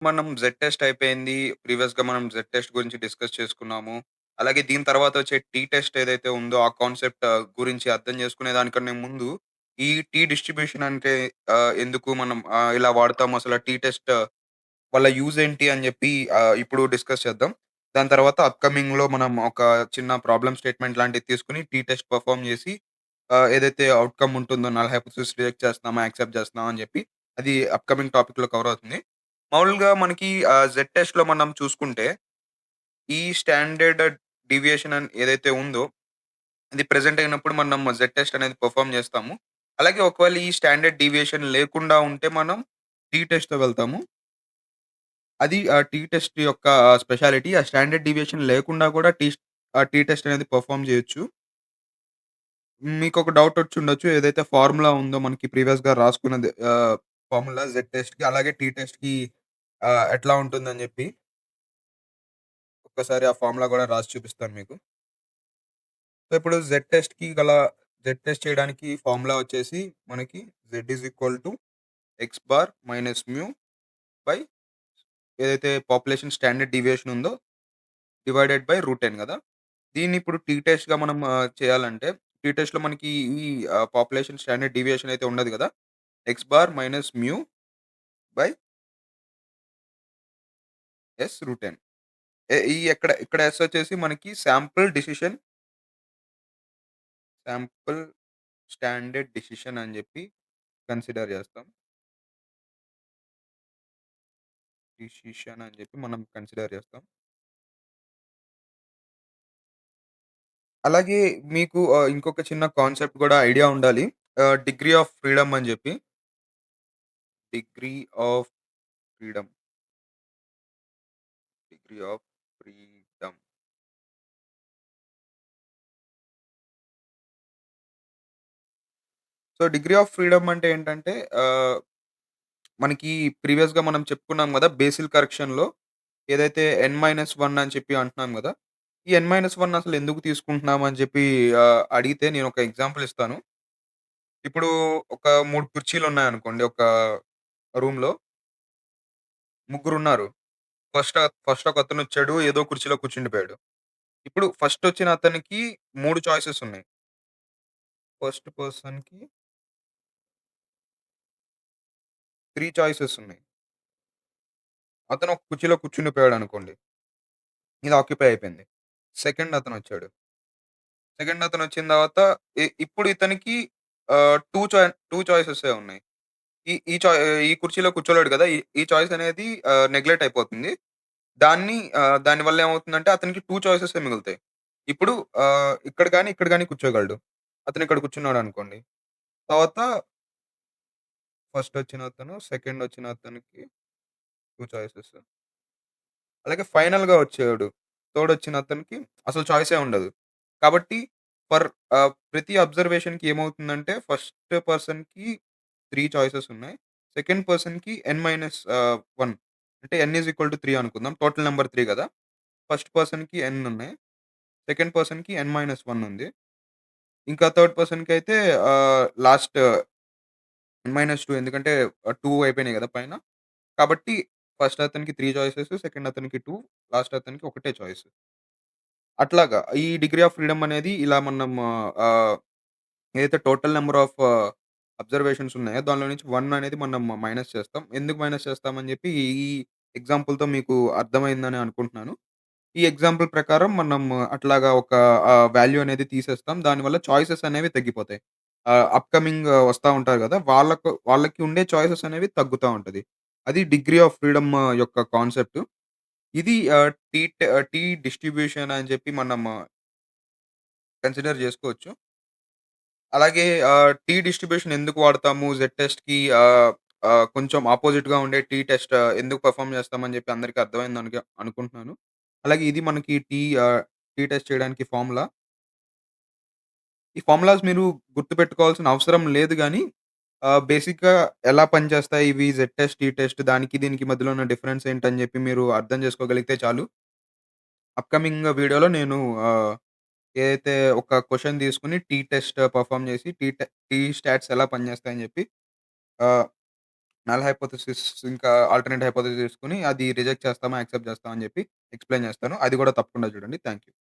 మనం Z test అయిపోయింది. ప్రీవియస్‌గా మనం జెడ్ టెస్ట్ గురించి డిస్కస్ చేసుకున్నాము. అలాగే దీని తర్వాత వచ్చే టీ టెస్ట్ ఏదైతే ఉందో ఆ కాన్సెప్ట్ గురించి అర్థం చేసుకునే దానికన్నా ముందు ఈ టీ డిస్ట్రిబ్యూషన్ అంటే ఎందుకు మనం ఇలా వాడతాము? అసలు టీ టెస్ట్ వల్ల యూజ్ ఏంటి అని చెప్పి ఇప్పుడు డిస్కస్ చేద్దాం. దాని తర్వాత అప్‌కమింగ్‌లో మనం ఒక చిన్న ప్రాబ్లమ్ స్టేట్‌మెంట్ లాంటిది తీసుకొని టీ టెస్ట్ పెర్ఫార్మ్ చేసి ఏదైతే ఔట్‌కమ్ ఉంటుందో నల్ హైపోథిసిస్ రిజెక్ట్ చేస్తున్నామా? యాక్సెప్ట్ చేస్తున్నామా? అని చెప్పి అది అప్‌కమింగ్ టాపిక్‌లో కవర్ అవుతుంది. మామూలుగా మనకి జెడ్ టెస్ట్‌లో మనం చూసుకుంటే, ఈ స్టాండర్డ్ డీవియేషన్ ఏదైతే ఉందో, అది ప్రెజెంట్ అయినప్పుడు మనం జెడ్ టెస్ట్ అనేది పెర్ఫార్మ్ చేస్తాము. అలాగే ఒకవేళ ఈ స్టాండర్డ్ డీవియేషన్ లేకుండా ఉంటే మనం టీ టెస్ట్‌తో వెళ్తాము. అది టీ టెస్ట్ యొక్క స్పెషాలిటీ. ఆ స్టాండర్డ్ డీవియేషన్ లేకుండా కూడా టీ టెస్ట్ అనేది పెర్ఫార్మ్ చేయొచ్చు. మీకొక డౌట్ వచ్చుండొచ్చు. ఏదైతే ఫార్ములా ఉందో మనకి ప్రీవియస్‌గా రాసుకున్నది ఫార్ములా జెడ్ టెస్ట్‌కి అలాగే టీ టెస్ట్‌కి ఎట్లా ఉంటుందని చెప్పి. ఒక్కసారి ఆ ఫార్ములా గూడా రాసి చూపిస్తాను మీకు. సో, ఇప్పుడు జెడ్ టెస్ట్ చేయడానికి ఫార్ములా వచ్చేసి మనకి Z is equal to X bar minus mu by ఏదైతే పాపులేషన్ స్టాండర్డ్ డీవియేషన్ ఉందో డివైడెడ్ బై రూట్ ఎన్ గదా! దీన్ని ఇప్పుడు టీ టెస్ట్‌గా మనం చేయాలంటే టీ టెస్ట్‌లో మనకి ఈ పాపులేషన్ స్టాండర్డ్ డీవియేషన్ అయితే ఉన్నది గదా! X bar minus mu by S root N. ఈ ఇక్కడ ఎస్ వచ్చేసి మనకి శాంపుల్ స్టాండర్డ్ డెసిషన్ అని జెప్పి కన్సిడర్ జేస్తాం. డిసిషన్ అని జెప్పి మనం కన్సిడర్ జేస్తాం. అలాగే మీకు ఇంకొక చిన్న కాన్సెప్ట్ గూడా ఐడియా ఉండాలి. డిగ్రీ ఆఫ్ ఫ్రీడమ్ అని జెప్పి. Degree of freedom, degree of freedom. So, degree of freedom అంటే ఏంటంటే మనకి ప్రీవియస్‌గా మనం చెప్పుకున్నాం గదా! బేసిల్ కరెక్షన్‌లో ఏదైతే n-1 అని చెప్పి అంటున్నాం గదా! ఈ n-1 అసలు ఎందుకు తీసుకుంటున్నాం అని చెప్పి అడిగితే నేనొక ఎగ్జాంపుల్ ఇస్తాను. ఇప్పుడు ఒక 3 కుర్చీలున్నాయనుకోండి ఒక రూమ్‌లో. ముగ్గురున్నారు. ఫస్ట్ ఒకతనొచ్చాడు. ఏదో కుర్చీలో కూర్చుండిపోయాడు. ఇప్పుడు ఫస్టొచ్చిన అతనికి 3 చాయిసెస్ ఉన్నాయి. ఫస్ట్ పర్సన్‌కి 3 చాయిసెస్ ఉన్నాయి. అతను ఒక కుర్చీలో కూర్చుండిపోయాడనుకోండి. ఇది ఆక్యుపై అయిపోయింది. సెకండ్ అతనొచ్చాడు. సెకండ్ అతనొచ్చిన తర్వాత ఇప్పుడు ఇతనికి 2 చాయిసెసే ఉన్నాయి. ఈ ఈ చాయ్ ఈ కుర్చీలో కూర్చోలేడు గదా! ఈ చాయిస్ అనేది నెగ్లెక్ట్ అయిపోతుంది. దాని వల్ల ఏమవుతుందంటే అతనికి 2 చాయిసెసే మిగులుతాయి. ఇప్పుడు ఇక్కడ గాని కూర్చోగలడు. అతను ఇక్కడ కూర్చున్నాడనుకోండి. తర్వాత ఫస్ట్ వచ్చిన అతను, సెకండ్ వచ్చిన అతనికి 2 చాయిసెస్. అలాగే ఫైనల్‌గా వచ్చాడు. థర్డ్ వచ్చిన అతనికి అసలు చాయిసే ఉండదు. కాబట్టి ప్రతి అబ్జర్వేషన్‌కి ఏమవుతుందంటే ఫస్ట్ పర్సన్‌కి 3 చాయిసెస్ ఉన్నాయి. సెకండ్ పర్సన్‌కి n-1 అంటే n=3 అనుకుందాం. టోటల్ నంబర్ 3 గదా! ఫస్ట్ పర్సన్‌కి n ఉన్నాయి. సెకండ్ పర్సన్‌కి n-1 ఉంది. ఇంకా థర్డ్ పర్సన్‌కైతే లాస్ట్ n-2 ఎందుకంటే 2 అయిపోయినాయి గదా! పైన. కాబట్టి ఫస్ట్ అతనికి 3 చాయిసెస్, సెకండ్ అతనికి 2, లాస్ట్ అతనికి ఒకటే చాయిస్. అట్లాగా ఈ డిగ్రీ ఆఫ్ ఫ్రీడమ్ అనేది ఇలా మనం ఆహ్, ఏదైతే టోటల్ నంబర్ ఆఫ్ అబ్జర్వేషన్స్ ఉన్నాయో దానిలో నుంచి 1 అనేది మనం మైనస్ చేస్తాం. ఎందుకు మైనస్ చేస్తామని జెప్పి ఈ ఎగ్జాంపుల్‌తో మీకు అర్థమైందని అనుకుంటున్నాను. ఈ ఎగ్జాంపుల్ ప్రకారం మనం అట్లాగా ఒక వాల్యూ అనేది తీసేస్తాం. దానివల్ల చాయిసెస్ అనేవి తగ్గిపోతాయి. అప్‌కమింగ్ వస్తా ఉంటారు గదా! వాళ్ళకి ఉండే చాయిసెస్ అనేవి తగ్గుతా ఉంటది. అది డిగ్రీ ఆఫ్ ఫ్రీడమ్ యొక్క కాన్సెప్ట్. ఇది టీ డిస్ట్రిబ్యూషన్ అని చెప్పి మనం కన్సిడర్ జేసుకోవచ్చు. అలాగే టీ డిస్ట్రిబ్యూషన్ ఎందుకు వాడతాము? జెడ్ టెస్ట్‌కి కొంచెం అపోజిట్‌గా ఉండే టీ టెస్ట్ ఎందుకు పెర్ఫార్మ్ చేస్తామని చెప్పి అందరికి అర్థమైందని అనుకుంటున్నాను. అలాగే ఇది మనకి టీ టెస్ట్ చేయడానికి ఫార్ములా. ఈ ఫార్ములాస్ మీరు గుర్తుపెట్టుకోవాల్సిన అవసరం లేదు గానీ బేసిక్‌గా ఎలా పనిచేస్తాయి ఇవి జెడ్ టెస్ట్, టీ టెస్ట్ దానికి దీనికి మధ్యలో ఉన్న డిఫరెన్స్ ఏంటని చెప్పి మీరు అర్థం చేసుకోగలిగితే చాలు. అప్‌కమింగ్ వీడియోలో నేను ఆహ్, ఏదైతే ఒక క్వెషన్ తీసుకొని టీ టెస్ట్ పెర్ఫార్మ్ చేసి టీ స్టాట్స్ ఎలా పనిచేస్తాయని చెప్పి ఆహ్, నల్ హైపోథిసిస్ ఇంకా ఆల్టర్‌నేట్ హైపోథిసిస్ తీసుకొని అది రిజెక్ట్ చేస్తామా? యాక్సెప్ట్ చేస్తామా? అని చెప్పి ఎక్స్‌ప్లెయిన్ చేస్తాను. అది కూడా తప్పకుండా చూడండి. Thank you.